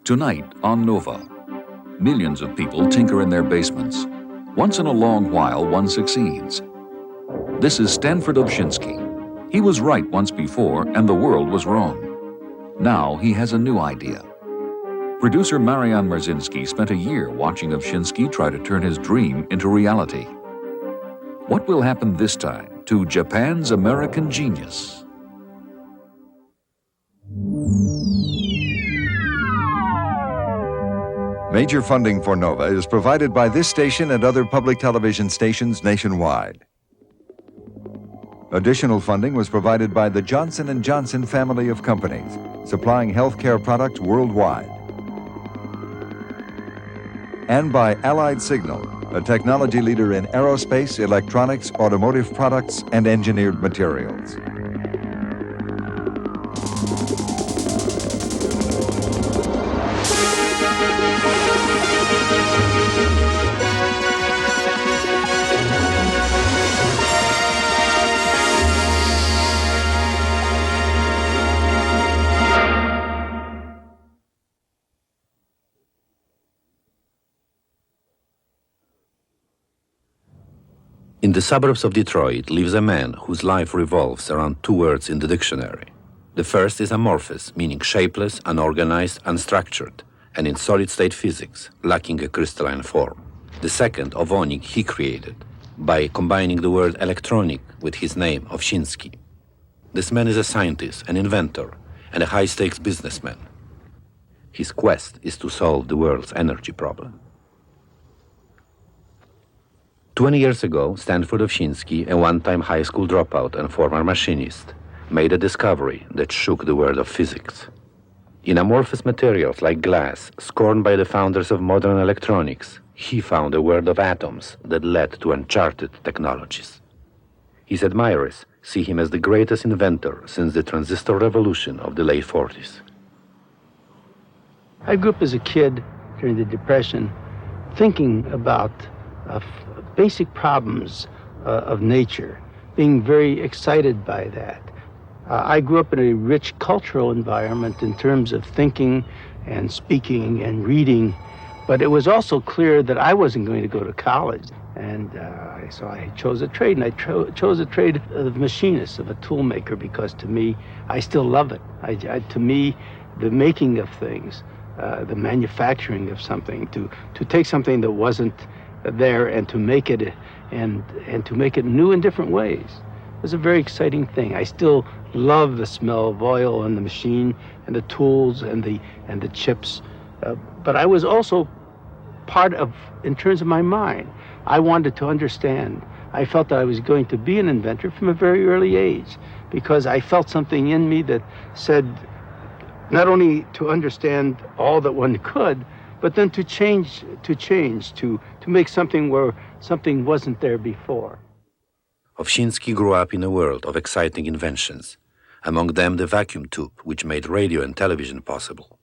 Tonight on Nova, millions of people tinker in their basements. Once in a long while, one succeeds. This is Stanford Ovshinsky. He was right once before, and the world was wrong. Now he has a new idea. Producer Marianne Marzinski spent a year watching Ovshinsky try to turn his dream into reality. What will happen this time to Japan's American genius? Major funding for NOVA is provided by this station and other public television stations nationwide. Additional funding was provided by the Johnson & Johnson family of companies, supplying healthcare products worldwide. And by Allied Signal, a technology leader in aerospace, electronics, automotive products, and engineered materials. In the suburbs of Detroit lives a man whose life revolves around two words in the dictionary. The first is amorphous, meaning shapeless, unorganized, unstructured, and in solid-state physics, lacking a crystalline form. The second, ovonic, he created, by combining the word electronic with his name, Ovshinsky. This man is a scientist, an inventor, and a high-stakes businessman. His quest is to solve the world's energy problem. 20 years ago, Stanford Ovshinsky, a one-time high school dropout and former machinist, made a discovery that shook the world of physics. In amorphous materials like glass, scorned by the founders of modern electronics, he found a world of atoms that led to uncharted technologies. His admirers see him as the greatest inventor since the transistor revolution of the late 40s. I grew up as a kid during the Depression thinking about basic problems of nature, being very excited by that. I grew up in a rich cultural environment in terms of thinking and speaking and reading, but it was also clear that I wasn't going to go to college. And so I chose a trade, and I chose a trade of machinist, of a tool maker, because to me, I still love it. To me, the making of things, the manufacturing of something, to take something that wasn't there and to make it new in different ways. It was a very exciting thing. I still love the smell of oil and the machine and the tools and the chips, but I was also part of, in terms of my mind, I wanted to understand. I felt that I was going to be an inventor from a very early age, because I felt something in me that said not only to understand all that one could, but then to change, to make something where something wasn't there before. Ovshinsky grew up in a world of exciting inventions, among them the vacuum tube, which made radio and television possible.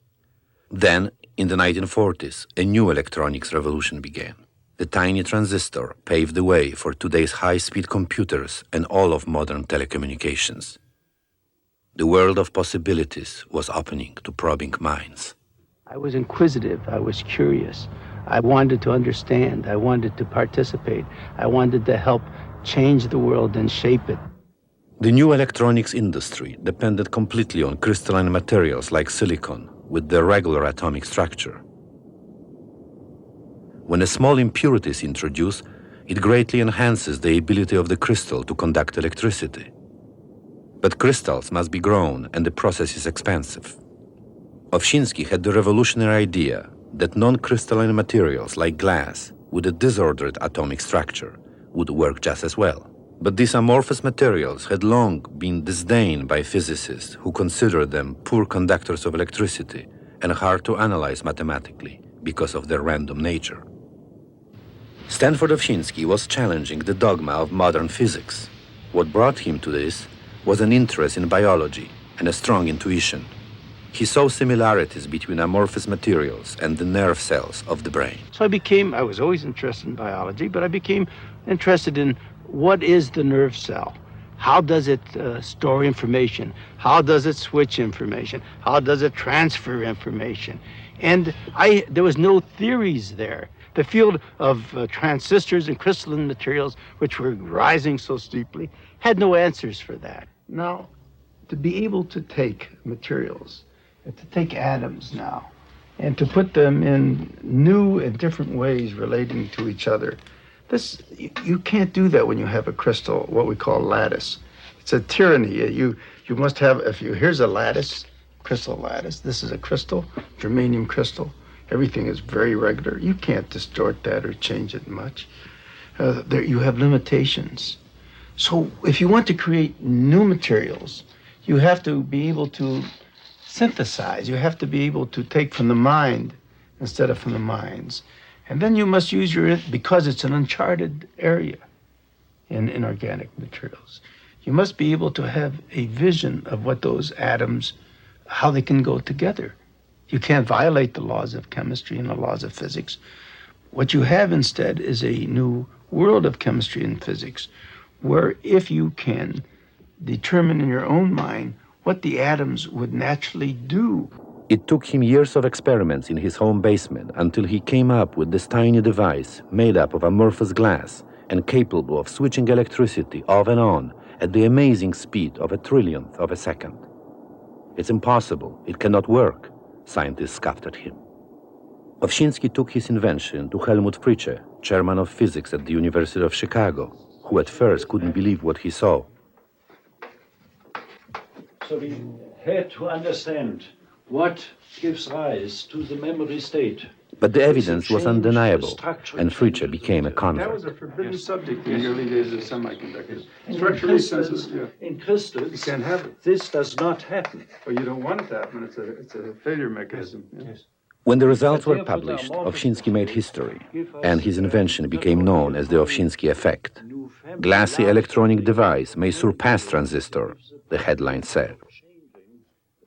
Then, in the 1940s, a new electronics revolution began. The tiny transistor paved the way for today's high-speed computers and all of modern telecommunications. The world of possibilities was opening to probing minds. I was inquisitive, I was curious. I wanted to understand, I wanted to participate, I wanted to help change the world and shape it. The new electronics industry depended completely on crystalline materials like silicon with their regular atomic structure. When a small impurity is introduced, it greatly enhances the ability of the crystal to conduct electricity. But crystals must be grown, and the process is expensive. Ovshinsky had the revolutionary idea that non-crystalline materials like glass with a disordered atomic structure would work just as well. But these amorphous materials had long been disdained by physicists who considered them poor conductors of electricity and hard to analyze mathematically because of their random nature. Stanford Ovshinsky was challenging the dogma of modern physics. What brought him to this was an interest in biology and a strong intuition. He saw similarities between amorphous materials and the nerve cells of the brain. So I was always interested in biology, but I became interested in what is the nerve cell? How does it store information? How does it switch information? How does it transfer information? And there was no theories there. The field of transistors and crystalline materials, which were rising so steeply, had no answers for that. Now, to be able to take materials, to take atoms now, and to put them in new and different ways relating to each other, you can't do that when you have a crystal, what we call lattice. It's a tyranny. You must have, here's a lattice, crystal lattice. This is a crystal, germanium crystal. Everything is very regular. You can't distort that or change it much. You have limitations. So if you want to create new materials, you have to be able to synthesize. You have to be able to take from the mind instead of from the minds. And then you must use because it's an uncharted area in organic materials. You must be able to have a vision of what those atoms, how they can go together. You can't violate the laws of chemistry and the laws of physics. What you have instead is a new world of chemistry and physics, where if you can determine in your own mind what the atoms would naturally do. It took him years of experiments in his home basement until he came up with this tiny device made up of amorphous glass and capable of switching electricity off and on at the amazing speed of a trillionth of a second. It's impossible. It cannot work, scientists scoffed at him. Ovshinsky took his invention to Helmut Fritzsche, chairman of physics at the University of Chicago, who at first couldn't believe what he saw. So we had to understand what gives rise to the memory state. But the evidence was undeniable, and Fritzsche became a convert. That was a forbidden subject in the early days of semiconductors. In crystals, you can't have it. This does not happen. Or you don't want it to happen. It's a failure mechanism. Yes. When the results were published, Ovshinsky made history, and his invention became known as the Ovshinsky effect. Glassy electronic device may surpass transistor, the headline said.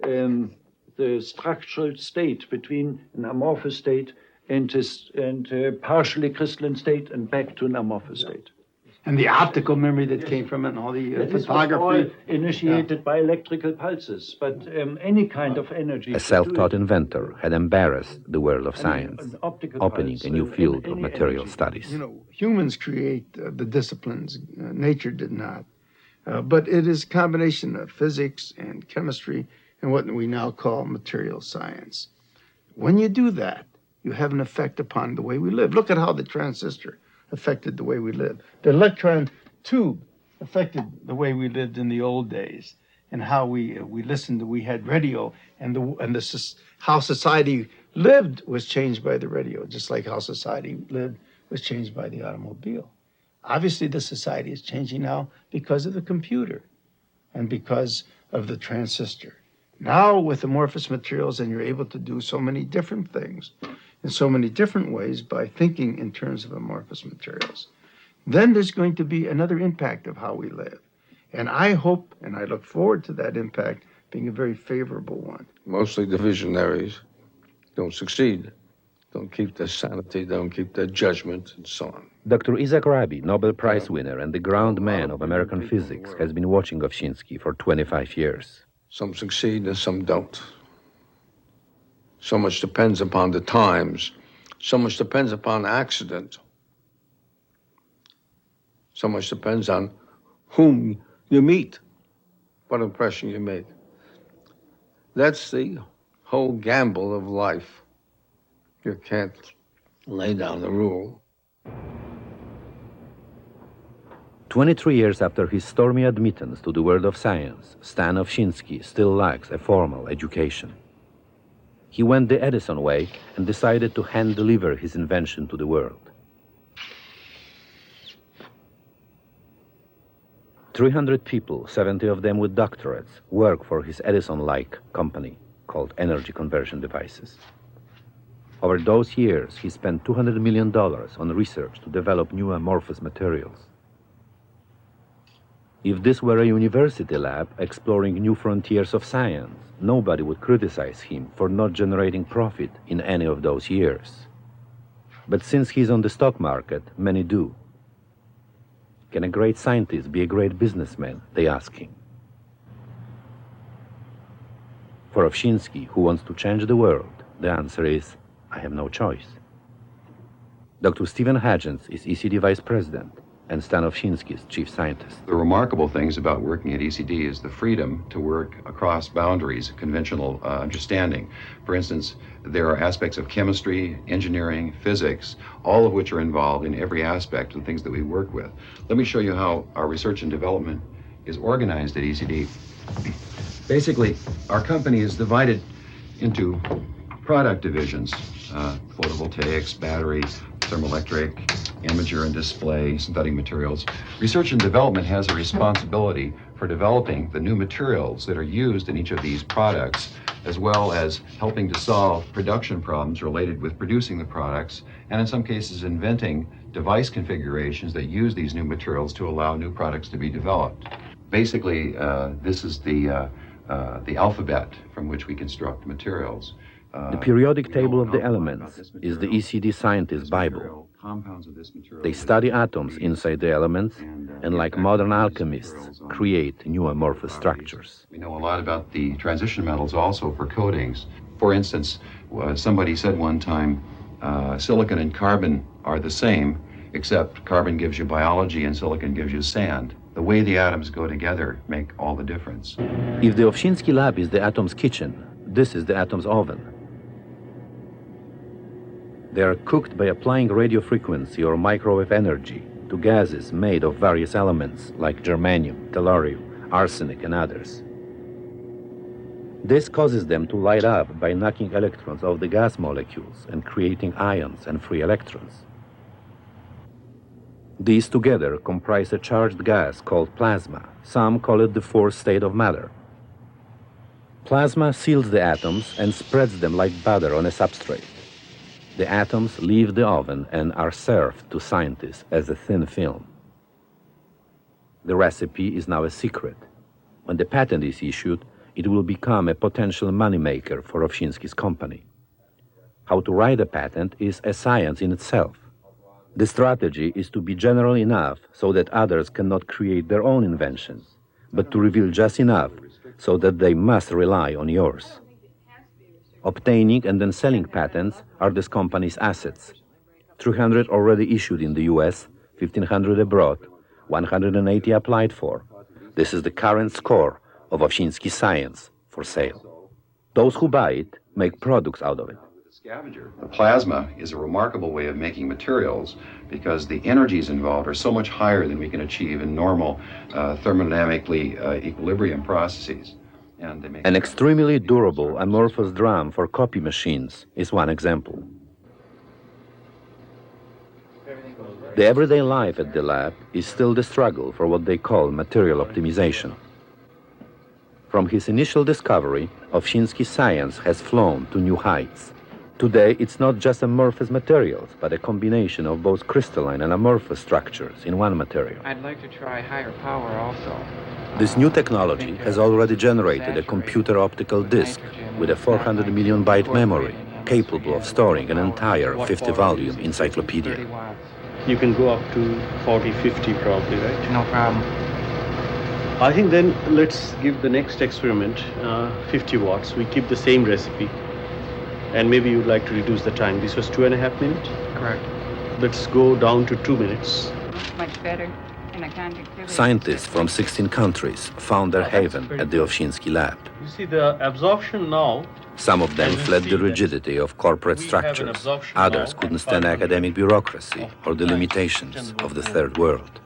The structural state between an amorphous state and a partially crystalline state and back to an amorphous state. And the optical memory that came from it and all the This was photography. all initiated by electrical pulses, but any kind of energy. A self-taught inventor had embarrassed the world of science, opening a new field of material studies. You know, humans create the disciplines. Nature did not. But it is a combination of physics and chemistry and what we now call material science. When you do that, you have an effect upon the way we live. Look at how the transistor affected the way we live. The electron tube affected the way we lived in the old days, and how we listened. We had radio, and how society lived was changed by the radio, just like how society lived was changed by the automobile. Obviously, the society is changing now because of the computer and because of the transistor. Now, with amorphous materials, and you're able to do so many different things in so many different ways by thinking in terms of amorphous materials, then there's going to be another impact of how we live. And I hope, and I look forward to that impact being a very favorable one. Mostly the visionaries don't succeed, don't keep their sanity, don't keep their judgment, and so on. Dr. Isaac Rabi, Nobel Prize winner and the ground man of American physics, has been watching Ovshinsky for 25 years. Some succeed and some don't. So much depends upon the times. So much depends upon accident. So much depends on whom you meet, what impression you make. That's the whole gamble of life. You can't lay down the rule. 23 years after his stormy admittance to the world of science, Stan Ovshinsky still lacks a formal education. He went the Edison way and decided to hand-deliver his invention to the world. 300 people, 70 of them with doctorates, work for his Edison-like company called Energy Conversion Devices. Over those years, he spent $200 million on research to develop new amorphous materials. If this were a university lab exploring new frontiers of science, nobody would criticize him for not generating profit in any of those years. But since he's on the stock market, many do. Can a great scientist be a great businessman? They ask him. For Ovshinsky, who wants to change the world, The answer is, I have no choice. Dr. Stephen Hadgens is ECD Vice President and Stan Ovshinsky's Chief Scientist. The remarkable things about working at ECD is the freedom to work across boundaries of conventional understanding. For instance, there are aspects of chemistry, engineering, physics, all of which are involved in every aspect of the things that we work with. Let me show you how our research and development is organized at ECD. Basically, our company is divided into product divisions, photovoltaics, battery, thermoelectric, imager and display, synthetic materials. Research and development has a responsibility for developing the new materials that are used in each of these products, as well as helping to solve production problems related with producing the products, and in some cases inventing device configurations that use these new materials to allow new products to be developed. Basically, this is the alphabet from which we construct materials. The periodic table of the elements is the ECD scientist's Bible. They study atoms inside the elements and, like modern alchemists, create new amorphous structures. We know a lot about the transition metals also for coatings. For instance, somebody said one time, silicon and carbon are the same, except carbon gives you biology and silicon gives you sand. The way the atoms go together make all the difference. If the Ovshinsky lab is the atom's kitchen, this is the atom's oven. They are cooked by applying radio frequency or microwave energy to gases made of various elements like germanium, tellurium, arsenic, and others. This causes them to light up by knocking electrons off the gas molecules and creating ions and free electrons. These together comprise a charged gas called plasma. Some call it the fourth state of matter. Plasma seals the atoms and spreads them like butter on a substrate. The atoms leave the oven and are served to scientists as a thin film. The recipe is now a secret. When the patent is issued, it will become a potential moneymaker for Ovshinsky's company. How to write a patent is a science in itself. The strategy is to be general enough so that others cannot create their own inventions, but to reveal just enough so that they must rely on yours. Obtaining and then selling patents are this company's assets. 300 already issued in the US, 1,500 abroad, 180 applied for. This is the current score of Ovshinsky science for sale. Those who buy it make products out of it. The plasma is a remarkable way of making materials because the energies involved are so much higher than we can achieve in normal thermodynamically equilibrium processes. An extremely durable amorphous drum for copy machines is one example. The everyday life at the lab is still the struggle for what they call material optimization. From his initial discovery, Ovshinsky's science has flown to new heights. Today, it's not just amorphous materials, but a combination of both crystalline and amorphous structures in one material. I'd like to try higher power also. This new technology has already generated a computer optical disc with a 400 million byte memory, capable of storing an entire 50-volume encyclopedia. You can go up to 40, 50 probably, right? No problem. I think then let's give the next experiment 50 watts. We keep the same recipe. And maybe you'd like to reduce the time. This was 2.5 minutes? Correct. Let's go down to 2 minutes. Much better in a conductivity. Scientists from 16 countries found their haven at the Ovshinsky lab. You see the absorption now. Some of them fled the rigidity of corporate structures. Others couldn't stand academic bureaucracy or the limitations of the third world.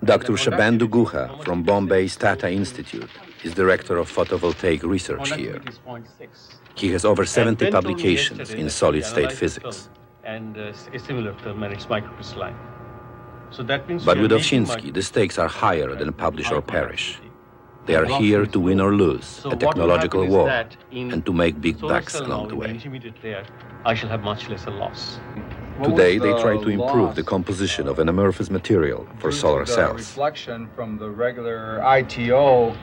Dr. Shabandu Guha from Bombay's Tata Institute is director of photovoltaic research here. He has over 70 publications in solid-state physics. And a similar term, and it's microcrystalline. So that means but with Ovshinsky, the stakes are higher than publish or perish. They are here to win or lose a technological war and to make big bucks along the way. Intermediate layer, I shall have much lesser loss. Today, they try to improve the composition of an amorphous material for solar cells. Reflection from the regular ITO,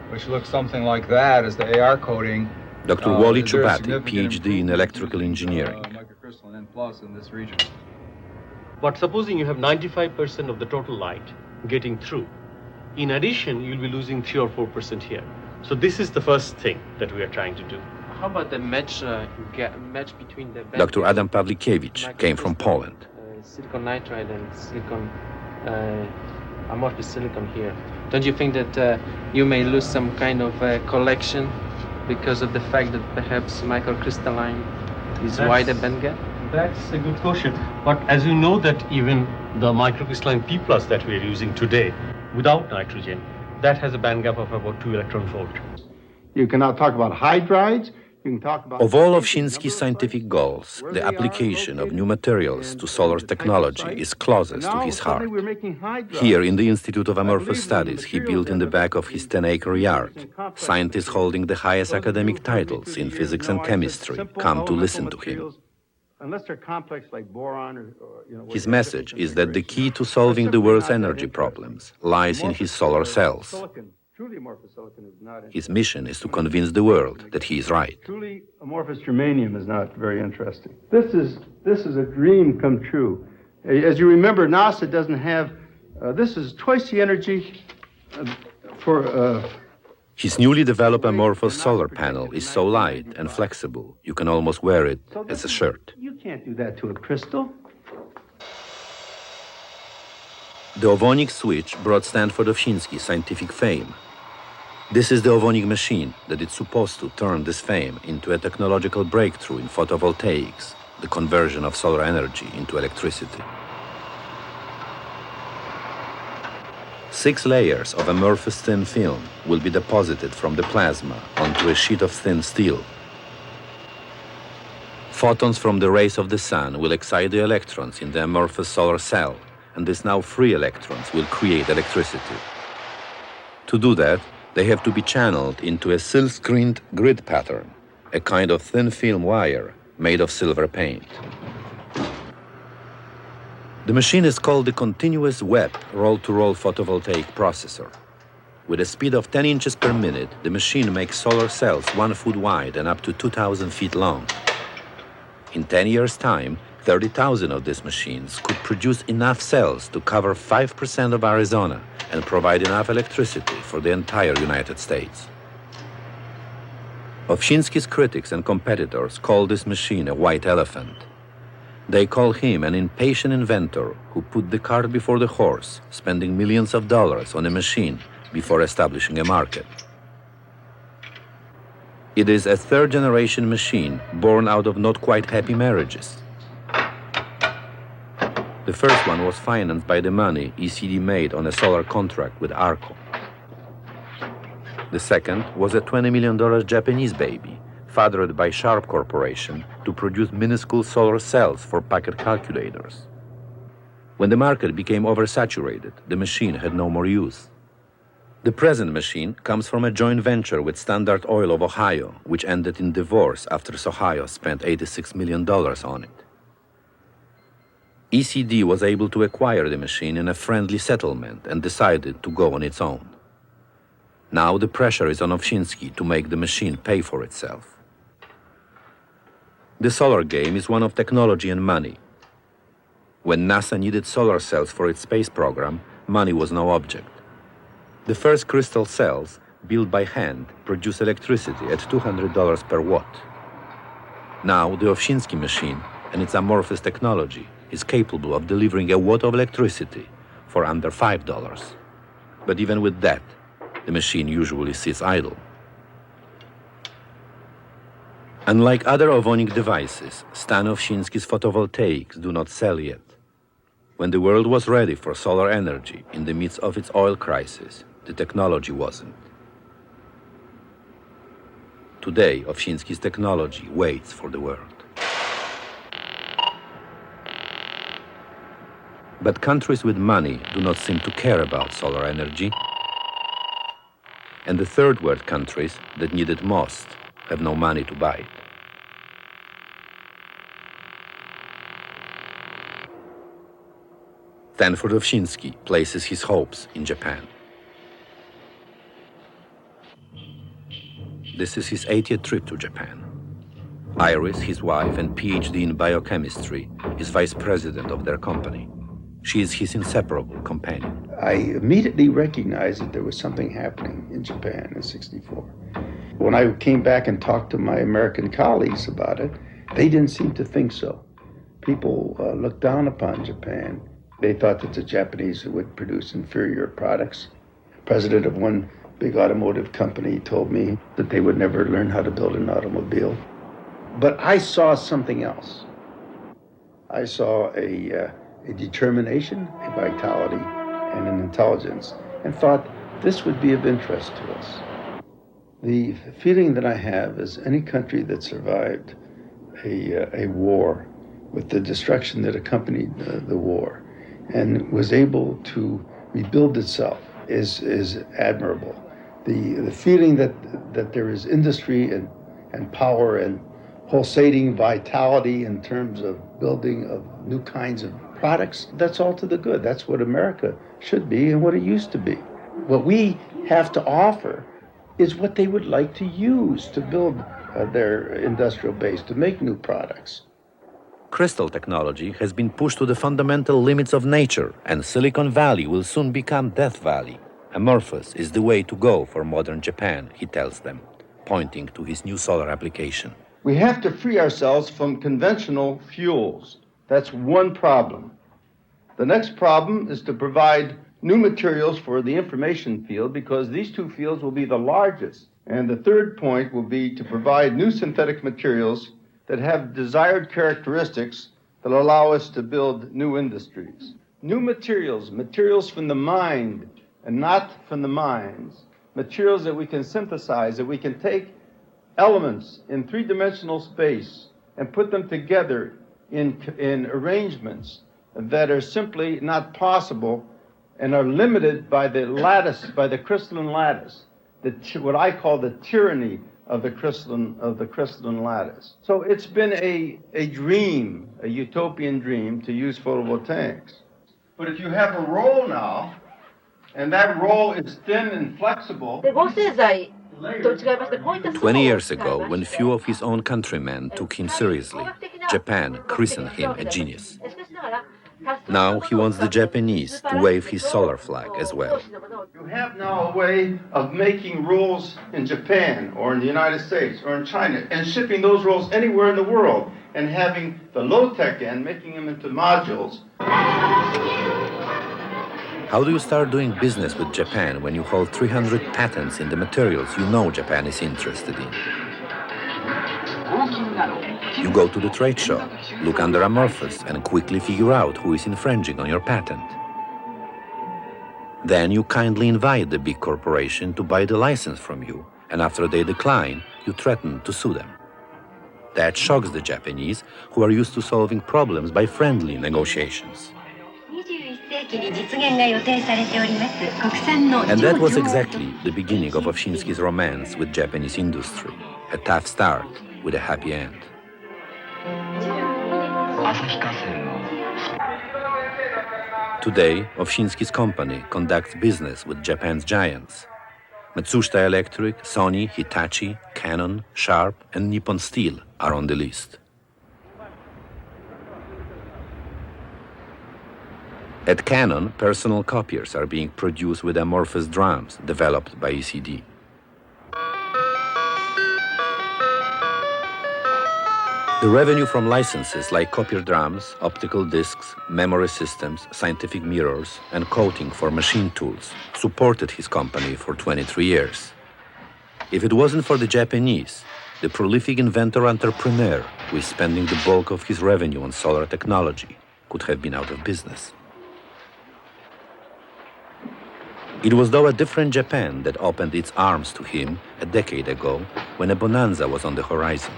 which looks something like that as the AR coating. Dr. Wally Chubati, PhD in electrical engineering. Microcrystalline N plus in this region. But supposing you have 95% of the total light getting through. In addition, you'll be losing 3 or 4% here. So this is the first thing that we are trying to do. How about the match between the... Dr. Adam Pawlikiewicz came from Poland. Silicon nitride and silicon, amorphous silicon here. Don't you think that you may lose some kind of collection because of the fact that perhaps microcrystalline is wider bandgap? That's a good question. But as you know that even the microcrystalline P+ that we are using today, without nitrogen, that has a bandgap of about 2 electron volt. You can now talk about hydrides. You can talk about... Of all Ovshinsky's scientific goals, the application of new materials to solar technology is closest to his heart. Here in the Institute of Amorphous Studies, he built in the back of his 10-acre yard. Scientists holding the highest academic titles in physics and chemistry come to listen to him. Unless they're complex like boron or His message is that the key to solving the world's energy problems lies in his solar cells. Truly amorphous silicon is not... His mission is to convince the world that he is right. Truly amorphous germanium is not very interesting. This is a dream come true. As you remember, NASA doesn't have... this is twice the energy for... His newly developed amorphous solar panel is so light and flexible, you can almost wear it as a shirt. You can't do that to a crystal. The Ovonik switch brought Stanford Ovshinsky scientific fame. This is the Ovonik machine that is supposed to turn this fame into a technological breakthrough in photovoltaics, the conversion of solar energy into electricity. 6 layers of amorphous thin film will be deposited from the plasma onto a sheet of thin steel. Photons from the rays of the sun will excite the electrons in the amorphous solar cell, and these now free electrons will create electricity. To do that, they have to be channeled into a silk-screened grid pattern, a kind of thin film wire made of silver paint. The machine is called the continuous web roll-to-roll photovoltaic processor. With a speed of 10 inches per minute, the machine makes solar cells 1 foot wide and up to 2,000 feet long. In 10 years' time, 30,000 of these machines could produce enough cells to cover 5% of Arizona and provide enough electricity for the entire United States. Ovshinsky's critics and competitors call this machine a white elephant. They call him an impatient inventor who put the cart before the horse, spending millions of dollars on a machine before establishing a market. It is a third-generation machine born out of not quite happy marriages. The first one was financed by the money ECD made on a solar contract with ARCO. The second was a $20 million Japanese baby, fathered by Sharp Corporation to produce minuscule solar cells for pocket calculators. When the market became oversaturated, the machine had no more use. The present machine comes from a joint venture with Standard Oil of Ohio, which ended in divorce after Ohio spent $86 million on it. ECD was able to acquire the machine in a friendly settlement and decided to go on its own. Now the pressure is on Ovshinsky to make the machine pay for itself. The solar game is one of technology and money. When NASA needed solar cells for its space program, money was no object. The first crystal cells, built by hand, produce electricity at $200 per watt. Now the Ovshinsky machine and its amorphous technology is capable of delivering a watt of electricity for under $5. But even with that, the machine usually sits idle. Unlike other Ovonik devices, Stan Ovshinsky's photovoltaics do not sell yet. When the world was ready for solar energy in the midst of its oil crisis, the technology wasn't. Today, Ovshinsky's technology waits for the world. But countries with money do not seem to care about solar energy. And the third world countries that need it most have no money to buy it. Stanford Ovshinsky places his hopes in Japan. This is his 80th trip to Japan. Iris, his wife and PhD in biochemistry, is vice president of their company. She is his inseparable companion. I immediately recognized that there was something happening in Japan in '64. When I came back and talked to my American colleagues about it, they didn't seem to think so. People looked down upon Japan. They thought that the Japanese would produce inferior products. The president of one big automotive company told me that they would never learn how to build an automobile. But I saw something else. I saw a determination, a vitality, and an intelligence, and thought this would be of interest to us. The feeling that I have is any country that survived a war with the destruction that accompanied the war and was able to rebuild itself is admirable. The feeling that there is industry and power and pulsating vitality in terms of building of new kinds of products, that's all to the good. That's what America should be and what it used to be. What we have to offer is what they would like to use to build their industrial base, to make new products. Crystal technology has been pushed to the fundamental limits of nature, and Silicon Valley will soon become Death Valley. Amorphous is the way to go for modern Japan, he tells them, pointing to his new solar application. We have to free ourselves from conventional fuels. That's one problem. The next problem is to provide new materials for the information field, because these two fields will be the largest. And the third point will be to provide new synthetic materials that have desired characteristics that allow us to build new industries. New materials, materials from the mind and not from the mines, materials that we can synthesize, that we can take elements in three-dimensional space and put them together in arrangements that are simply not possible and are limited by the lattice, by the crystalline lattice, what I call the tyranny of the crystalline lattice. So it's been a dream, a utopian dream, to use photovoltaics. But if you have a roll now, and that roll is thin and flexible. 20 years ago, when few of his own countrymen took him seriously, Japan christened him a genius. Now he wants the Japanese to wave his solar flag as well. You have now a way of making rolls in Japan or in the United States or in China and shipping those rolls anywhere in the world and having the low-tech end, making them into modules. How do you start doing business with Japan when you hold 300 patents in the materials you know Japan is interested in? You go to the trade show, look under amorphous, and quickly figure out who is infringing on your patent. Then you kindly invite the big corporation to buy the license from you, and after they decline, you threaten to sue them. That shocks the Japanese, who are used to solving problems by friendly negotiations. And that was exactly the beginning of Ovshinsky's romance with Japanese industry, a tough start with a happy end. Today, Ovshinsky's company conducts business with Japan's giants. Matsushita Electric, Sony, Hitachi, Canon, Sharp, and Nippon Steel are on the list. At Canon, personal copiers are being produced with amorphous drums developed by ECD. The revenue from licenses like copier drums, optical discs, memory systems, scientific mirrors, and coating for machine tools supported his company for 23 years. If it wasn't for the Japanese, the prolific inventor-entrepreneur who is spending the bulk of his revenue on solar technology could have been out of business. It was though a different Japan that opened its arms to him a decade ago when a bonanza was on the horizon.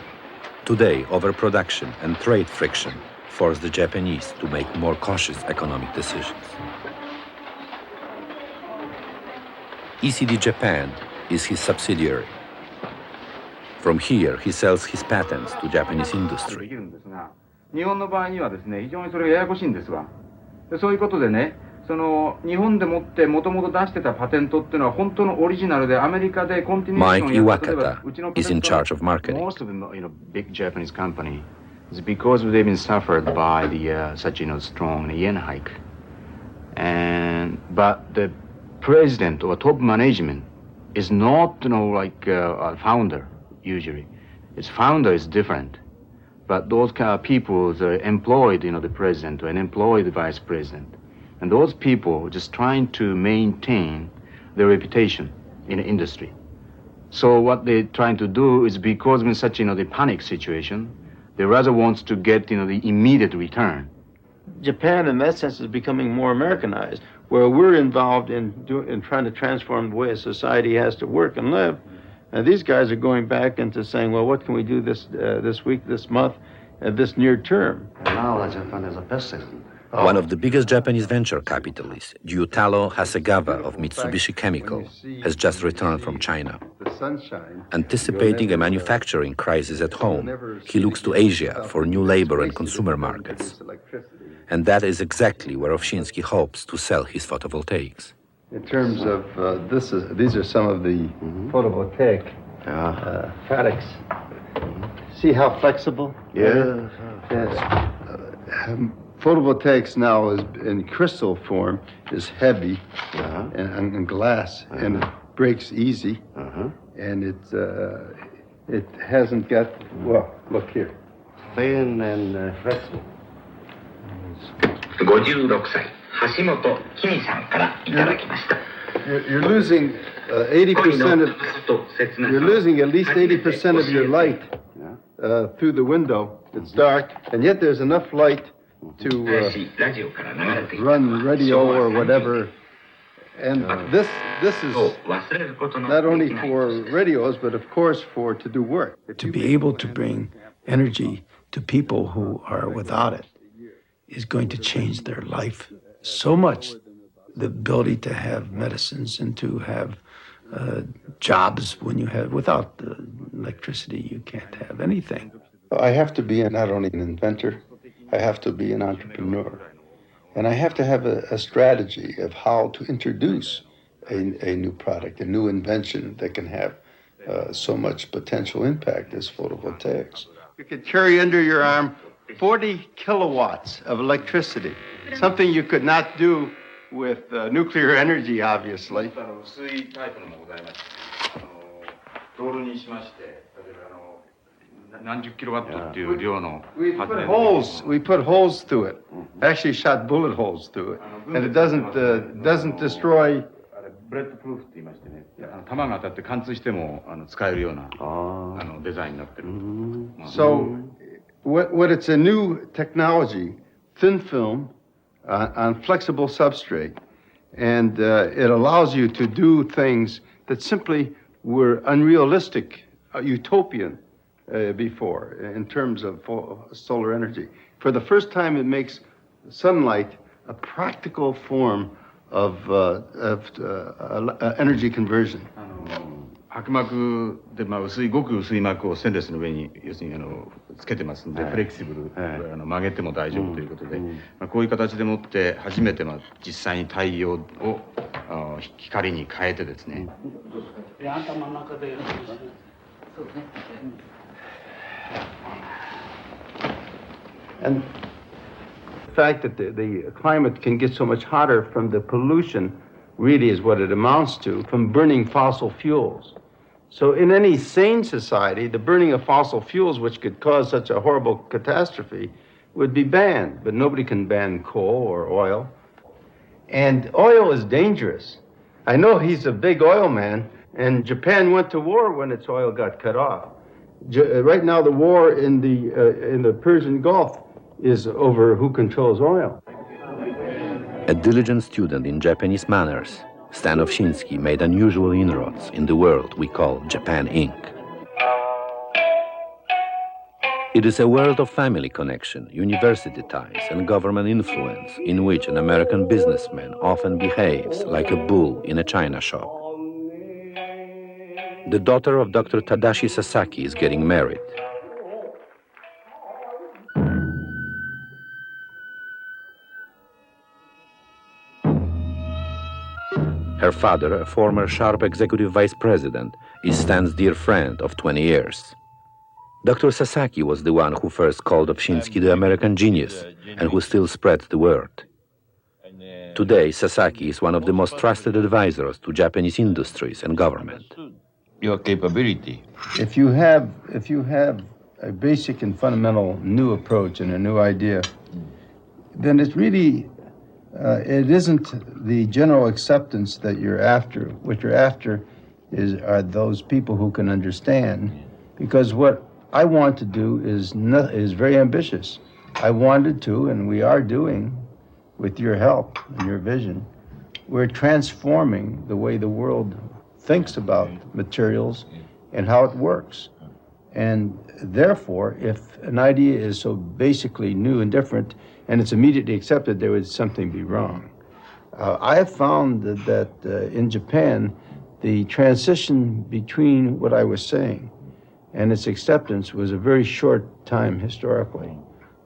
Today, overproduction and trade friction forced the Japanese to make more cautious economic decisions. ECD Japan is his subsidiary. From here, he sells his patents to Japanese industry. 日本の場合にはですね、非常にそれがややこしいんですわ。そういうことでね、その日本でもって元々出してたパテントっていうのは本当のオリジナルでアメリカでコンティニューションやって例えばうちのパテント Most of the big Japanese company is because they've been suffered by the such strong yen hike. But the president or top management is not, like a founder, usually. Its founder is different. But those kind of people are employed, the president or employ the vice president. And those people are just trying to maintain their reputation in the industry. So what they're trying to do is, because in such, the panic situation, they rather want to get, the immediate return. Japan, in that sense, is becoming more Americanized, where we're involved in trying to transform the way a society has to work and live. And these guys are going back into saying, well, what can we do this week, this month, this near term? Now Japan is a person. One of the biggest Japanese venture capitalists, Ryutaro Hasegawa of Mitsubishi Chemical, has just returned from China. Anticipating a manufacturing crisis at home, he looks to Asia for new labor and consumer markets. And that is exactly where Ovshinsky hopes to sell his photovoltaics. In terms of, these are some of the photovoltaic products. See how flexible? Yeah. Photovoltaics now is in crystal form is heavy and glass and it breaks easy and it hasn't got, well, look here. Thin and flexible. 56歳橋本きみさんからいただきました。 You're losing 80% of you're losing at least 80% of your light through the window. It's dark, and yet there's enough light to run radio or whatever. And this is not only for radios, but of course to do work. To be able to bring energy to people who are without it is going to change their life so much. The ability to have medicines and to have jobs when you have, without electricity, you can't have anything. I have to be not only an inventor, I have to be an entrepreneur. And I have to have a strategy of how to introduce a new product, a new invention that can have so much potential impact as photovoltaics. You could carry under your arm 40 kilowatts of electricity, something you could not do with nuclear energy, obviously. We put holes through it. Actually shot bullet holes through it. And it doesn't destroy. So what it's a new technology, thin film, on flexible substrate, and it allows you to do things that simply were unrealistic, utopian before in terms of solar energy. For the first time, it makes sunlight a practical form of energy conversion. 薄膜で、ごく薄い膜をステンレスの上に要するにつけてますんで、フレキシブル、曲げても大丈夫ということで、こういう形でもって初めて実際に太陽を光に変えてですね。頭の中でそうね。And the fact that the climate can get so much hotter from the pollution really is what it amounts to from burning fossil fuels. So in any sane society, the burning of fossil fuels, which could cause such a horrible catastrophe, would be banned. But nobody can ban coal or oil. And oil is dangerous. I know he's a big oil man, and Japan went to war when its oil got cut off. Right now, the war in the Persian Gulf is over who controls oil. A diligent student in Japanese manners, Stan Ovshinsky made unusual inroads in the world we call Japan Inc. It is a world of family connection, university ties, and government influence in which an American businessman often behaves like a bull in a china shop. The daughter of Dr. Tadashi Sasaki is getting married. Her father, a former sharp executive vice president, is Stan's dear friend of 20 years. Dr. Sasaki was the one who first called Ovshinsky the American genius and who still spread the word. Today, Sasaki is one of the most trusted advisors to Japanese industries and government. Your capability. If you have a basic and fundamental new approach and a new idea, then it's really, it isn't the general acceptance that you're after. What you're after are those people who can understand. Because what I want to do is very ambitious. I wanted to, and we are doing, with your help and your vision, we're transforming the way the world thinks about materials and how it works. And therefore, if an idea is so basically new and different, and it's immediately accepted, there would something be wrong. I have found that in Japan, the transition between what I was saying and its acceptance was a very short time historically,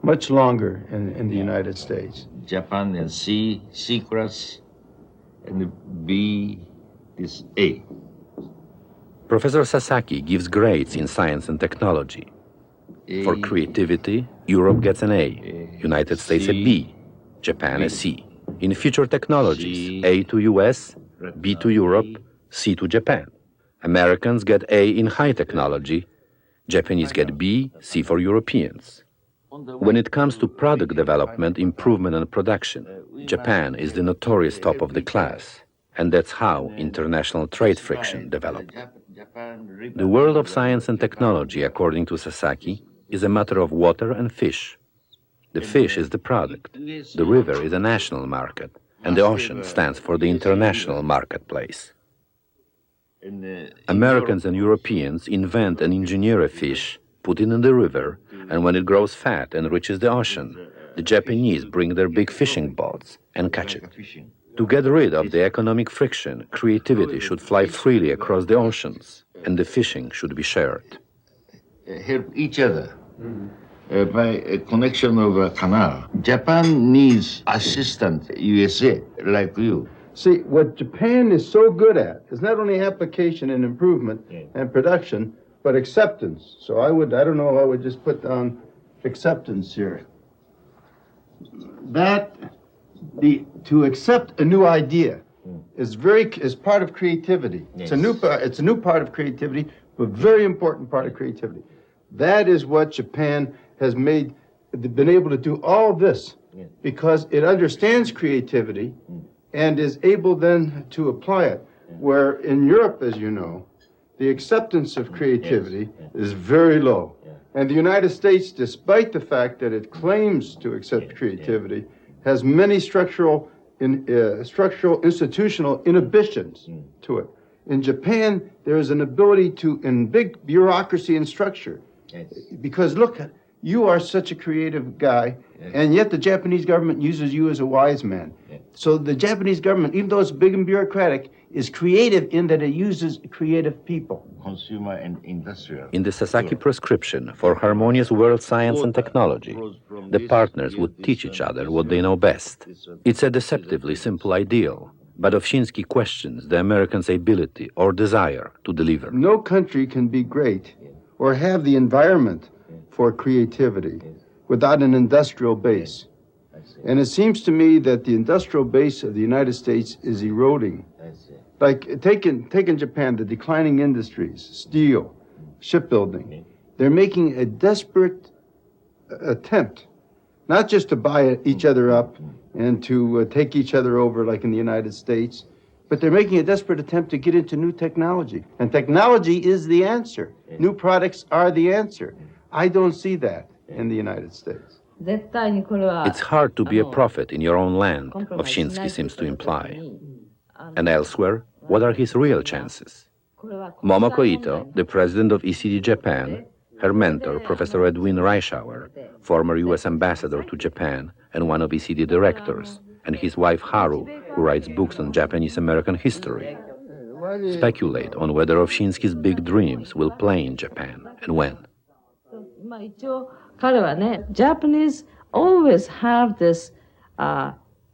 much longer in the United States. Japan and C class, and B is A. Professor Sasaki gives grades in science and technology. For creativity, Europe gets an A, United States a B, Japan a C. In future technologies, A to US, B to Europe, C to Japan. Americans get A in high technology, Japanese get B, C for Europeans. When it comes to product development, improvement and production, Japan is the notorious top of the class, and that's how international trade friction developed. The world of science and technology, according to Sasaki, is a matter of water and fish. The fish is the product, the river is a national market, and the ocean stands for the international marketplace. Americans and Europeans invent and engineer a fish, put it in the river, and when it grows fat and reaches the ocean, the Japanese bring their big fishing boats and catch it. To get rid of the economic friction, creativity should fly freely across the oceans, and the fishing should be shared. Help each other. By a connection of a canal. Japan needs assistant USA like you. See, what Japan is so good at is not only application and improvement and production, but acceptance. So I don't know, I would just put down acceptance here. To accept a new idea is part of creativity. Yes. It's a new part of creativity, but very important part of creativity. That is what Japan has been able to do all this because it understands creativity and is able then to apply it. Where in Europe, as you know, the acceptance of creativity is very low. And the United States, despite the fact that it claims to accept creativity, has many structural, institutional inhibitions to it. In Japan, there is an ability in big bureaucracy and structure. Because look, you are such a creative guy, and yet the Japanese government uses you as a wise man. So the Japanese government, even though it's big and bureaucratic, is creative in that it uses creative people. Consumer and industrial. In the Sasaki prescription for harmonious world science and technology, the partners would teach each other what they know best. It's a deceptively simple ideal, but Ovshinsky questions the Americans' ability or desire to deliver. No country can be great or have the environment for creativity without an industrial base. And it seems to me that the industrial base of the United States is eroding. Like, taking Japan, the declining industries, steel, shipbuilding, they're making a desperate attempt, not just to buy each other up and to take each other over like in the United States, but they're making a desperate attempt to get into new technology. And technology is the answer. New products are the answer. I don't see that in the United States. It's hard to be a prophet in your own land, Ovshinsky seems to imply. And elsewhere, what are his real chances? Momoko Ito, the president of ECD Japan, her mentor, Professor Edwin Reischauer, former U.S. ambassador to Japan and one of ECD directors, and his wife Haru, who writes books on Japanese-American history, speculate on whether Ovshinsky's big dreams will play in Japan and when. Japanese always have this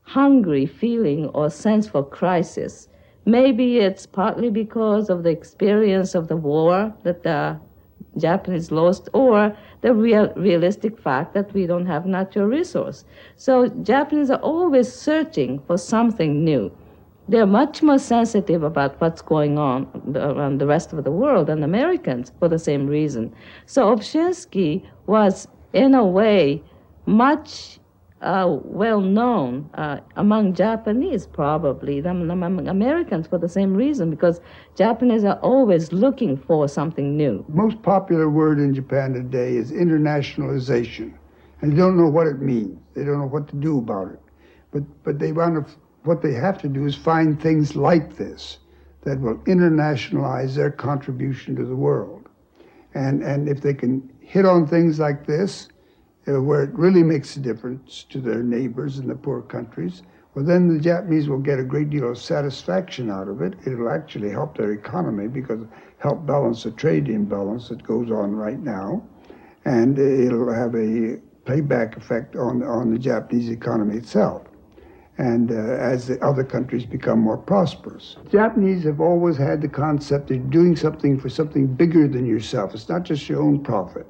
hungry feeling or sense for crisis. Maybe it's partly because of the experience of the war that Japanese lost, or the realistic fact that we don't have natural resource. So Japanese are always searching for something new. They're much more sensitive about what's going on around the rest of the world than Americans for the same reason. So Ovshinsky was, in a way, much well known among Japanese probably than among Americans for the same reason, because Japanese are always looking for something new. Most popular word in Japan today is internationalization, and they don't know what it means. They don't know what to do about it. But they want to. What they have to do is find things like this that will internationalize their contribution to the world, and if they can hit on things like this, where it really makes a difference to their neighbors in the poor countries, well, then the Japanese will get a great deal of satisfaction out of it. It'll actually help their economy because it'll help balance the trade imbalance that goes on right now, and it'll have a playback effect on the Japanese economy itself, and as the other countries become more prosperous. Japanese have always had the concept of doing something for something bigger than yourself. It's not just your own profit.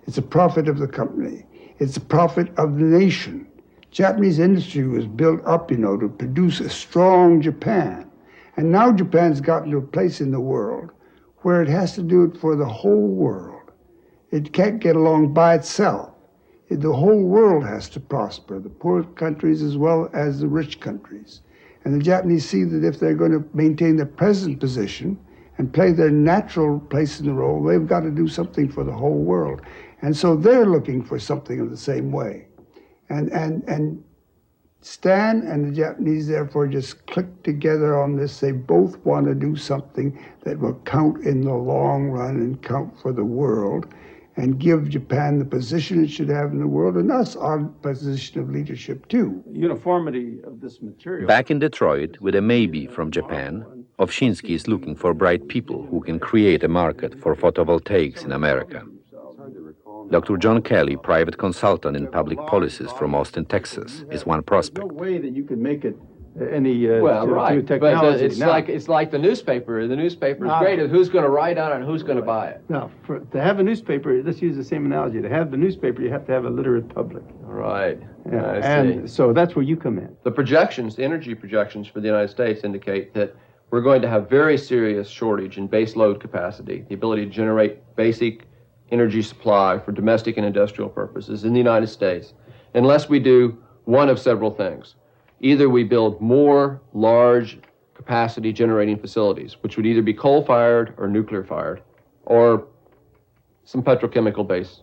It's a profit of the company. It's the profit of the nation. Japanese industry was built up, to produce a strong Japan. And now Japan's gotten to a place in the world where it has to do it for the whole world. It can't get along by itself. The whole world has to prosper, the poor countries as well as the rich countries. And the Japanese see that if they're going to maintain their present position and play their natural place in the role, they've got to do something for the whole world. And so they're looking for something in the same way. And Stan and the Japanese therefore just click together on this. They both want to do something that will count in the long run and count for the world and give Japan the position it should have in the world, and us our position of leadership too. Uniformity of this material. Back in Detroit, with a maybe from Japan, Ovshinsky is looking for bright people who can create a market for photovoltaics in America. Dr. John Kelly, private consultant in public policies from Austin, Texas, is one prospect. No way that you could make it any right, technology. But it's like the newspaper. The newspaper is great. Who's going to write on it and who's going to buy it? Now, to have a newspaper, let's use the same analogy. To have the newspaper, you have to have a literate public. Right. Yeah. And so that's where you come in. The projections, the energy projections for the United States indicate that we're going to have very serious shortage in base load capacity, the ability to generate basic energy supply for domestic and industrial purposes in the United States, unless we do one of several things. Either we build more large capacity generating facilities, which would either be coal-fired or nuclear-fired, or some petrochemical base,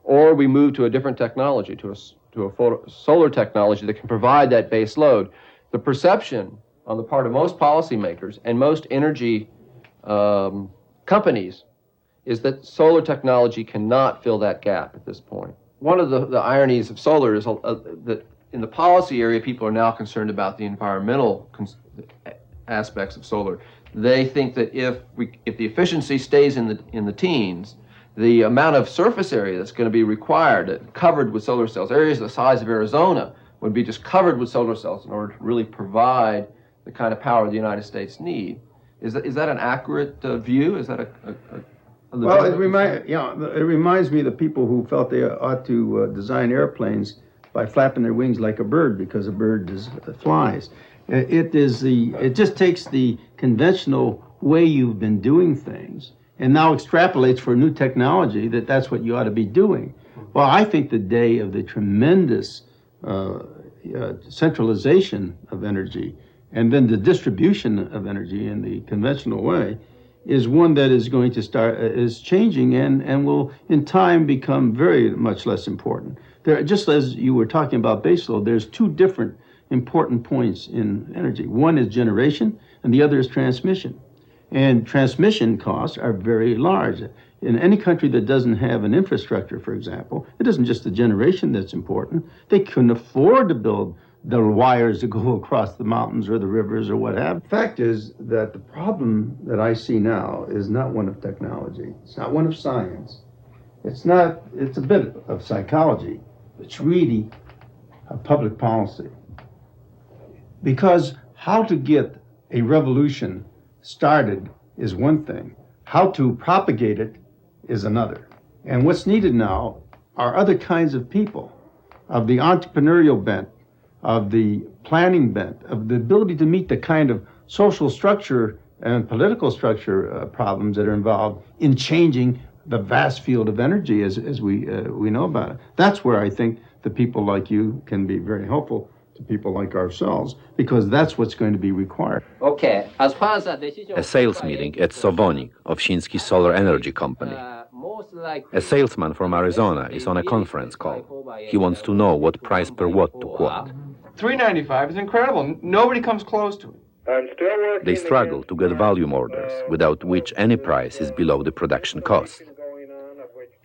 or we move to a different technology, to a solar technology that can provide that base load. The perception on the part of most policymakers and most energy companies is that solar technology cannot fill that gap at this point. One of the ironies of solar is that in the policy area, people are now concerned about the environmental aspects of solar. They think that if the efficiency stays in the teens, the amount of surface area that's going to be required, covered with solar cells, areas the size of Arizona, would be just covered with solar cells in order to really provide the kind of power the United States need. Is that an accurate view? Is that a well, it reminds me of the people who felt they ought to design airplanes by flapping their wings like a bird, because a bird flies. It just takes the conventional way you've been doing things and now extrapolates for new technology that's what you ought to be doing. Well, I think the day of the tremendous centralization of energy and then the distribution of energy in the conventional way is one that is going to is changing and will in time become very much less important. Just as you were talking about baseload, there's two different important points in energy. One is generation and the other is transmission. And transmission costs are very large. In any country that doesn't have an infrastructure, for example, it isn't just the generation that's important. They couldn't afford to build the wires that go across the mountains or the rivers or what have you. The fact is that the problem that I see now is not one of technology. It's not one of science. It's a bit of psychology. It's really a public policy. Because how to get a revolution started is one thing. How to propagate it is another. And what's needed now are other kinds of people, of the entrepreneurial bent, of the planning bent, of the ability to meet the kind of social structure and political structure problems that are involved in changing the vast field of energy as we know about it. That's where I think the people like you can be very helpful to people like ourselves, because that's what's going to be required. Okay, as far as the decision... A sales meeting at Sovony, Ovshinsky Solar Energy Company. A salesman from Arizona is on a conference call. He wants to know what price per watt to quote. $3.95 is incredible. Nobody comes close to it. They struggle to get volume orders, without which any price is below the production cost.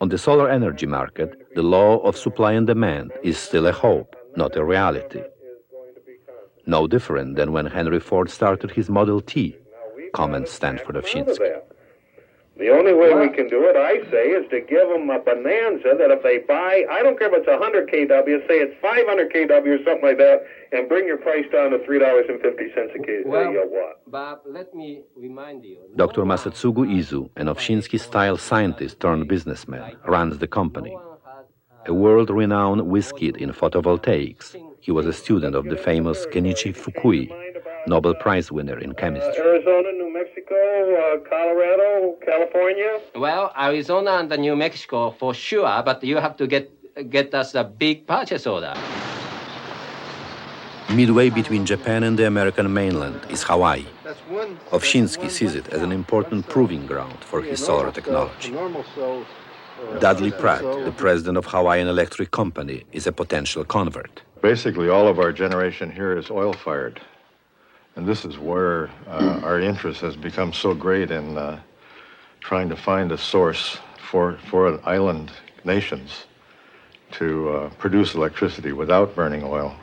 On the solar energy market, the law of supply and demand is still a hope, not a reality. No different than when Henry Ford started his Model T, comments Stanford Ovshinsky. The only way we can do it, I say, is to give them a bonanza that if they buy, I don't care if it's 100 kW, say it's 500 kW or something like that, and bring your price down to $3.50 a watt. Bob, let me remind you. Dr. Masetsugu Izu, an Ovshinsky-style scientist turned businessman, runs the company. A world-renowned whiz-kid in photovoltaics, he was a student of the famous Kenichi Fukui, Nobel Prize winner in chemistry. Arizona, New Mexico, Colorado, California? Well, Arizona and New Mexico for sure, but you have to get us a big purchase order. Midway between Japan and the American mainland is Hawaii. Ovshinsky sees it as an important proving ground for his solar technology. Dudley Pratt, the president of Hawaiian Electric Company, is a potential convert. Basically, all of our generation here is oil-fired. And this is where our interest has become so great in trying to find a source for island nations to produce electricity without burning oil,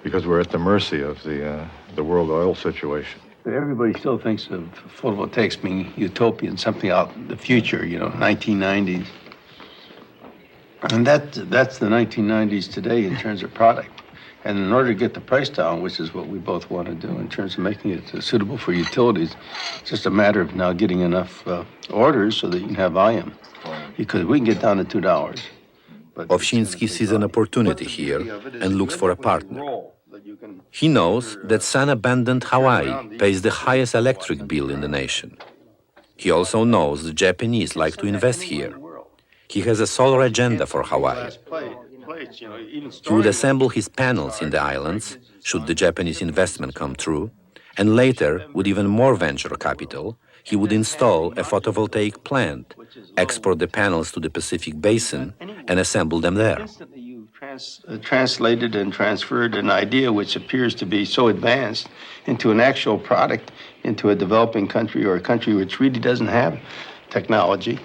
because we're at the mercy of the world oil situation. Everybody still thinks of photovoltaics being utopian, something out in the future, 1990s. And that's the 1990s today in terms of product. And in order to get the price down, which is what we both want to do in terms of making it suitable for utilities, it's just a matter of now getting enough orders so that you can have volume. Because we can get down to $2. Ovshinsky sees an opportunity here and looks for a partner. He knows that sun-abundant Hawaii pays the highest electric bill in the nation. He also knows the Japanese like to invest here. He has a solar agenda for Hawaii. He would assemble his panels in the islands, should the Japanese investment come true, and later, with even more venture capital, he would install a photovoltaic plant, export the panels to the Pacific Basin, and assemble them there. Translated and transferred an idea which appears to be so advanced into an actual product into a developing country or a country which really doesn't have technology,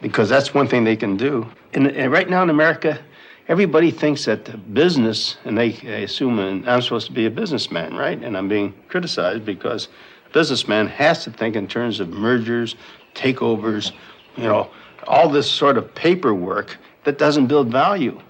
because that's one thing they can do. And right now in America, everybody thinks that business, and they assume I'm supposed to be a businessman, right? And I'm being criticized because a businessman has to think in terms of mergers, takeovers, all this sort of paperwork that doesn't build value.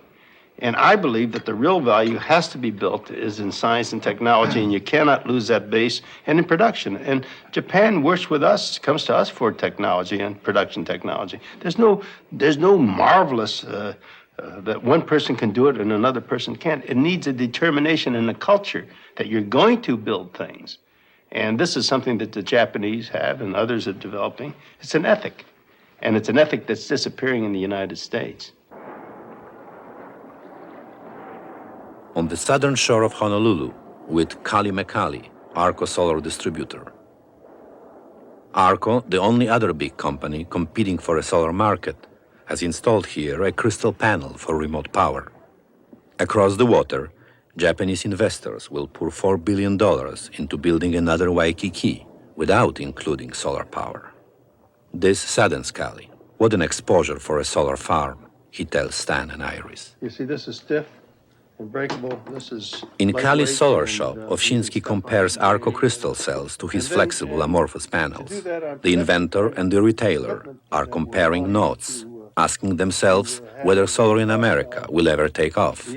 And I believe that the real value has to be built is in science and technology, and you cannot lose that base, and in production. And Japan works with us, comes to us for technology and production technology. There's no marvelous that one person can do it and another person can't. It needs a determination and a culture that you're going to build things. And this is something that the Japanese have and others are developing. It's an ethic. And it's an ethic that's disappearing in the United States. On the southern shore of Honolulu, with Kali Mekali, Arco Solar Distributor. Arco, the only other big company competing for a solar market, has installed here a crystal panel for remote power. Across the water, Japanese investors will pour $4 billion into building another Waikiki without including solar power. This saddens Kali. What an exposure for a solar farm, he tells Stan and Iris. You see, this is stiff. Breakable. This is in Kali's solar shop, Ovshinsky compares Arco crystal cells to his flexible amorphous panels. The inventor and the retailer are comparing notes, asking themselves whether solar in America will ever take off.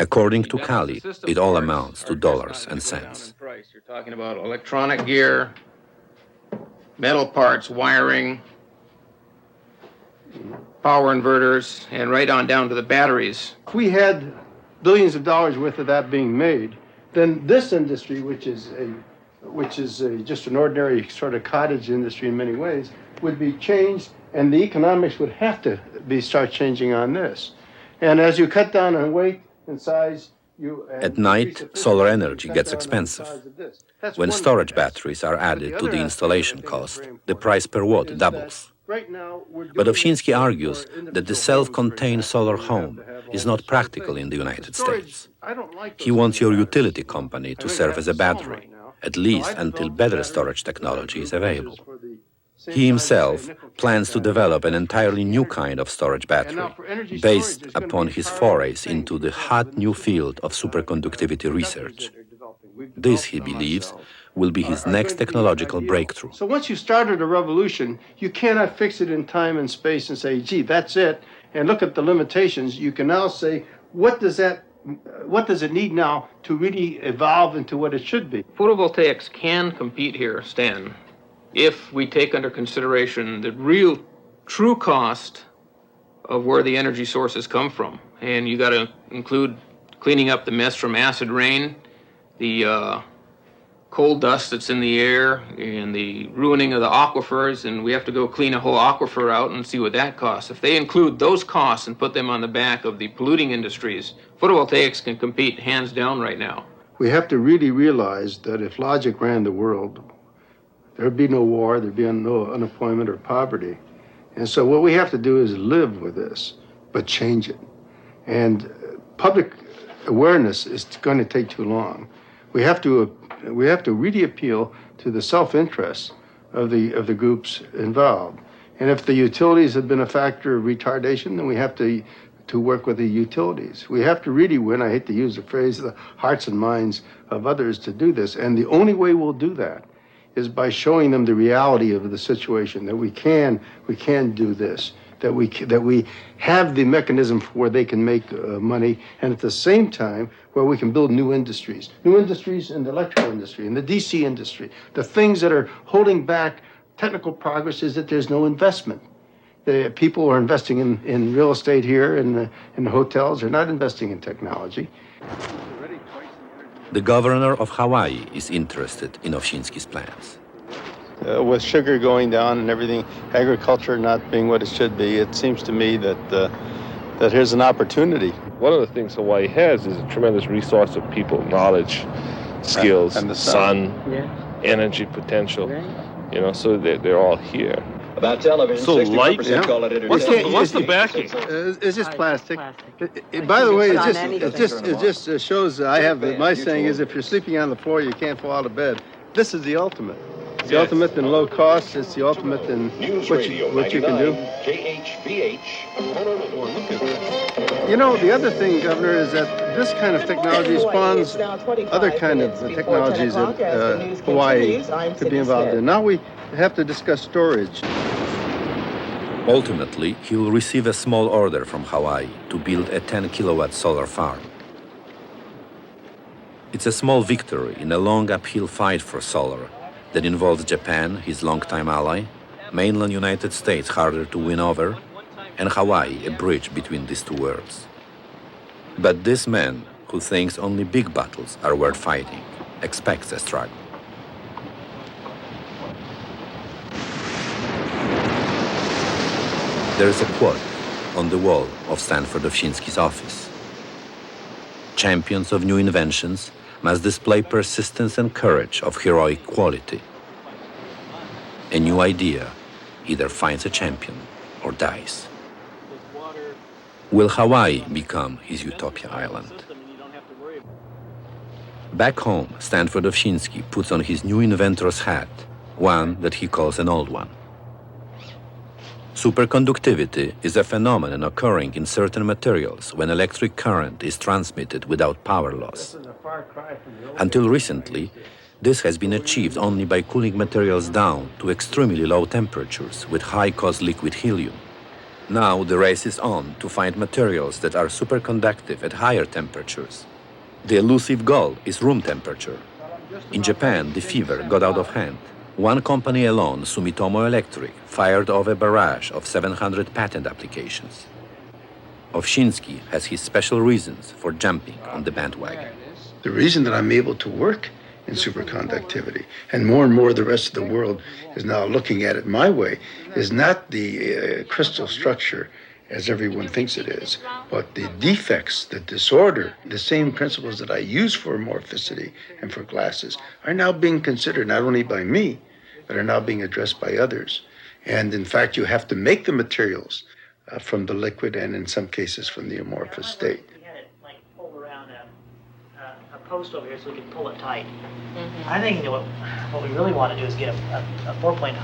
According to Kali, it all amounts to dollars and cents. You're talking about electronic gear, metal parts, wiring, power inverters, and right on down to the batteries. If we had billions of dollars worth of that being made, then this industry, which is just an ordinary sort of cottage industry in many ways, would be changed, and the economics would have to start changing on this. And as you cut down on weight and size, at night, solar energy gets expensive. When storage batteries are added to the installation cost, the price per watt doubles. But Ovshinsky argues that the self-contained solar home is not practical in the United States. He wants your utility company to serve as a battery, at least until better storage technology is available. He himself plans to develop an entirely new kind of storage battery, based upon his forays into the hot new field of superconductivity research. This, he believes, will be his next technological breakthrough. So once you started a revolution, you cannot fix it in time and space and say, gee, that's it, and look at the limitations. You can now say, what does it need now to really evolve into what it should be? Photovoltaics can compete here, Stan, if we take under consideration the real true cost of where the energy sources come from. And you got to include cleaning up the mess from acid rain, the coal dust that's in the air, and the ruining of the aquifers, and we have to go clean a whole aquifer out and see what that costs. If they include those costs and put them on the back of the polluting industries, photovoltaics can compete hands down right now. We have to really realize that if logic ran the world, there'd be no war, there'd be no unemployment or poverty. And so what we have to do is live with this, but change it. And public awareness is going to take too long. We have to really appeal to the self-interest of the groups involved. And if the utilities have been a factor of retardation, then we have to work with the utilities. We have to really win, I hate to use the phrase, the hearts and minds of others to do this. And the only way we'll do that is by showing them the reality of the situation, that we can do this, that we have the mechanism for where they can make money, and at the same time where we can build new industries in the electrical industry, in the DC industry. The things that are holding back technical progress is that there's no investment. The people are investing in real estate here, in the hotels, are not investing in technology. The governor of Hawaii is interested in Ovshinsky's plans. With sugar going down and everything, agriculture not being what it should be, it seems to me that here's an opportunity. One of the things Hawaii has is a tremendous resource of people, knowledge, skills, and the sun, energy potential. You know, so they're all here. About television, So light. yeah. Call it What's the backing? It's just plastic. By the way, it just shows. I have my saying is, if you're sleeping on the floor, you can't fall out of bed. This is the ultimate. It's the ultimate in low cost. It's the ultimate in what you can do. You know, the other thing, Governor, is that this kind of technology spawns other kind of technologies that Hawaii could be involved in. Now we have to discuss storage. Ultimately, he will receive a small order from Hawaii to build a 10-kilowatt solar farm. It's a small victory in a long uphill fight for solar that involves Japan, his longtime ally, mainland United States harder to win over, and Hawaii, a bridge between these two worlds. But this man, who thinks only big battles are worth fighting, expects a struggle. There is a quote on the wall of Stanford Ovshinsky's office. Champions of new inventions must display persistence and courage of heroic quality. A new idea either finds a champion or dies. Will Hawaii become his utopia island? Back home, Stanford Ovshinsky puts on his new inventor's hat, one that he calls an old one. Superconductivity is a phenomenon occurring in certain materials when electric current is transmitted without power loss. Until recently, this has been achieved only by cooling materials down to extremely low temperatures with high-cost liquid helium. Now the race is on to find materials that are superconductive at higher temperatures. The elusive goal is room temperature. In Japan, the fever got out of hand. One company alone, Sumitomo Electric, fired off a barrage of 700 patent applications. Ovshinsky has his special reasons for jumping on the bandwagon. The reason that I'm able to work in superconductivity, and more the rest of the world is now looking at it my way, is not the crystal structure as everyone thinks it is, but the defects, the disorder, the same principles that I use for amorphicity and for glasses are now being considered not only by me, but are now being addressed by others. And in fact, you have to make the materials from the liquid and in some cases from the amorphous state. We had it like pulled around a post over here so we could pull it tight. I think what we really want to do is get a 4-point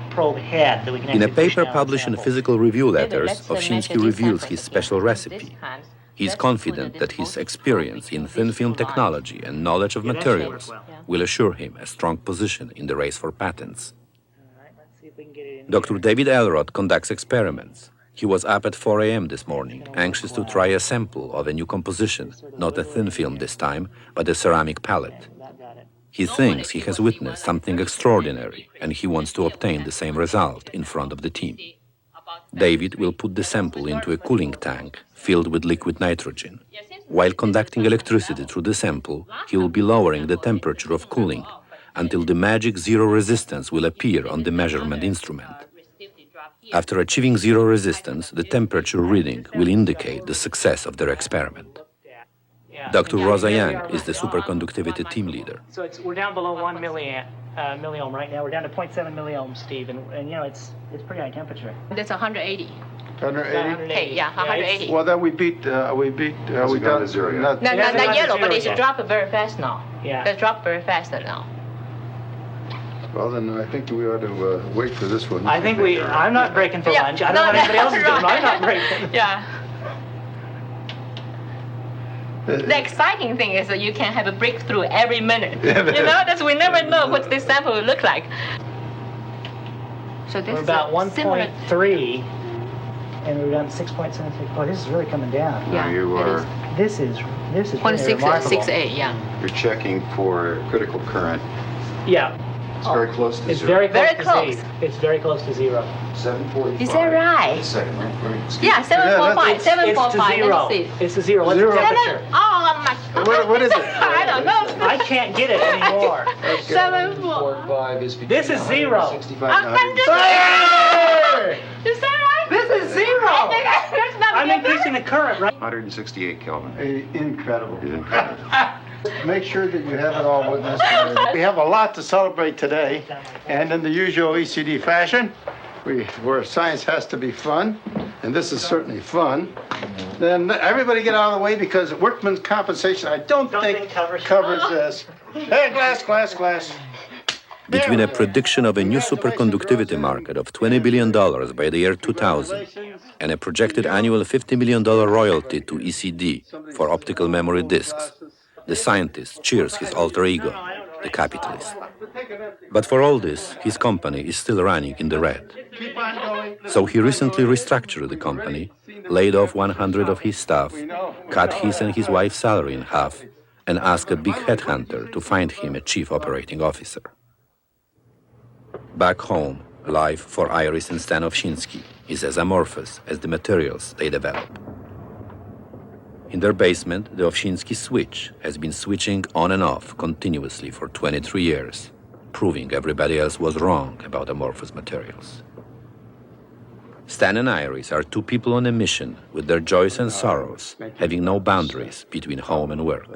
probe head that we can In a actually push paper down published in samples. Physical Review Letters, Ovshinsky reveals his special recipe. He is confident that his experience in thin film technology and knowledge of materials will assure him a strong position in the race for patents. Dr. David Elrod conducts experiments. He was up at 4 a.m. this morning, anxious to try a sample of a new composition, not a thin film this time, but a ceramic palette. He thinks he has witnessed something extraordinary, and he wants to obtain the same result in front of the team. David will put the sample into a cooling tank filled with liquid nitrogen. While conducting electricity through the sample, he will be lowering the temperature of cooling until the magic zero resistance will appear on the measurement instrument. After achieving zero resistance, the temperature reading will indicate the success of their experiment. Dr. Rosa Young is the superconductivity team leader. So we're down below 1 milliohm right now. We're down to 0.7 milliohms, Steve, and you know it's pretty high temperature. That's 180. 180? Okay, yeah, 180. Well, then we got to zero, yeah. Not yellow, but it's dropped very fast now. Yeah. It's dropped very fast now. Well, then I think we ought to wait for this one. I think I'm not breaking for lunch. I don't know what anybody else is doing, but I'm not breaking. Yeah. The exciting thing is that you can have a breakthrough every minute. You know, we never know what this sample will look like. So this we're about 1.3, and we're down 6.76. Oh, this is really coming down. Yeah, you are. This is really 1.668. Yeah. You're checking for critical current. Yeah. It's very close to it's zero. Very close. It's very close to zero. 745. Is that right? Wait a second. Yeah, 745. 745. It's to zero. It's to zero. What's the temperature? Oh my God. What is it? I don't know. I can't get it anymore. 745 is this is zero. 65. Is that right? This is zero. I'm increasing the current, right? 168 Kelvin. Incredible. It's incredible. Make sure that you have it all witnessed. We have a lot to celebrate today, and in the usual ECD fashion, where science has to be fun, and this is certainly fun, then everybody get out of the way because workman's compensation, I don't think covers this. Hey, glass. Between a prediction of a new superconductivity market of $20 billion by the year 2000 and a projected annual $50 million royalty to ECD for optical memory disks, the scientist cheers his alter ego, the capitalist. But for all this, his company is still running in the red. So he recently restructured the company, laid off 100 of his staff, cut his and his wife's salary in half, and asked a big headhunter to find him a chief operating officer. Back home, life for Iris and Stan Ovshinsky is as amorphous as the materials they develop. In their basement, the Ovshinsky switch has been switching on and off continuously for 23 years, proving everybody else was wrong about amorphous materials. Stan and Iris are two people on a mission with their joys and sorrows, having no boundaries between home and work.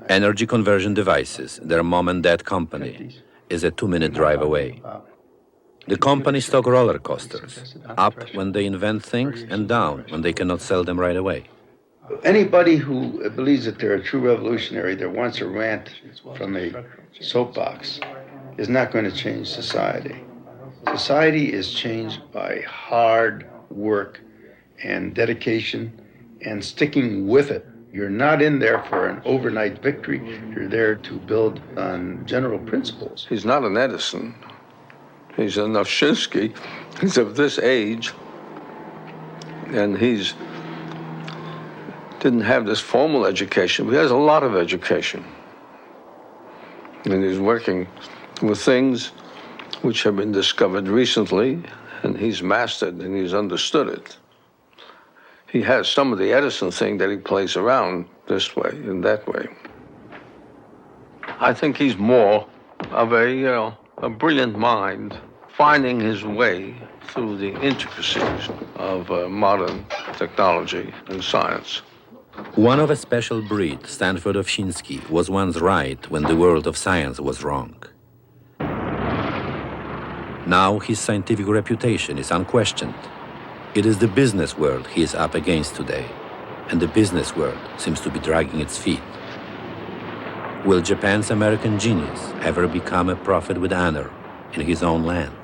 Energy conversion devices, their mom and dad company, is a 2-minute drive away. The company stock roller coasters, up when they invent things and down when they cannot sell them right away. Anybody who believes that they're a true revolutionary that wants a rant from a soapbox is not going to change society. Society is changed by hard work and dedication and sticking with it. You're not in there for an overnight victory. You're there to build on general principles. He's not an Edison. He's an Ovshinsky. He's of this age, and he's didn't have this formal education, but he has a lot of education. And he's working with things which have been discovered recently, and he's mastered and he's understood it. He has some of the Edison thing that he plays around this way and that way. I think he's more of a brilliant mind finding his way through the intricacies of modern technology and science. One of a special breed, Stanford Ovshinsky, was once right when the world of science was wrong. Now his scientific reputation is unquestioned. It is the business world he is up against today, and the business world seems to be dragging its feet. Will Japan's American genius ever become a prophet with honor in his own land?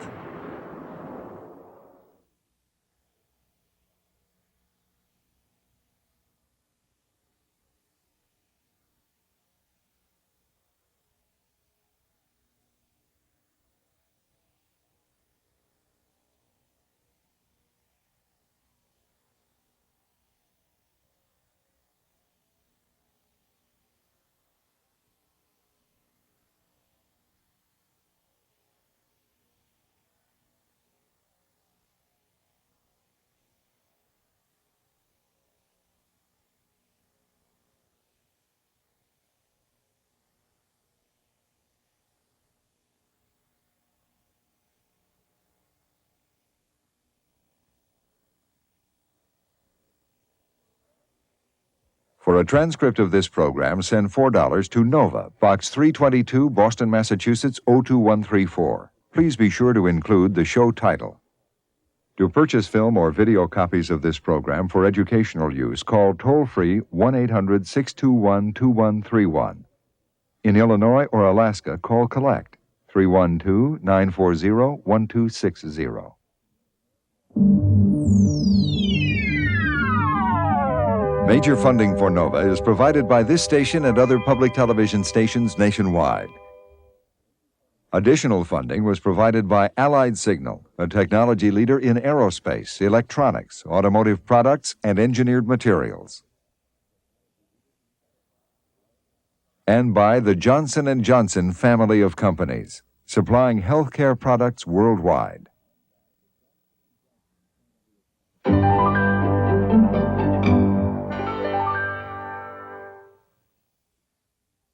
For a transcript of this program, send $4 to Nova, Box 322, Boston, Massachusetts, 02134. Please be sure to include the show title. To purchase film or video copies of this program for educational use, call toll-free 1-800-621-2131. In Illinois or Alaska, call Collect 312-940-1260. Major funding for NOVA is provided by this station and other public television stations nationwide. Additional funding was provided by Allied Signal, a technology leader in aerospace, electronics, automotive products, and engineered materials. And by the Johnson & Johnson family of companies, supplying healthcare products worldwide.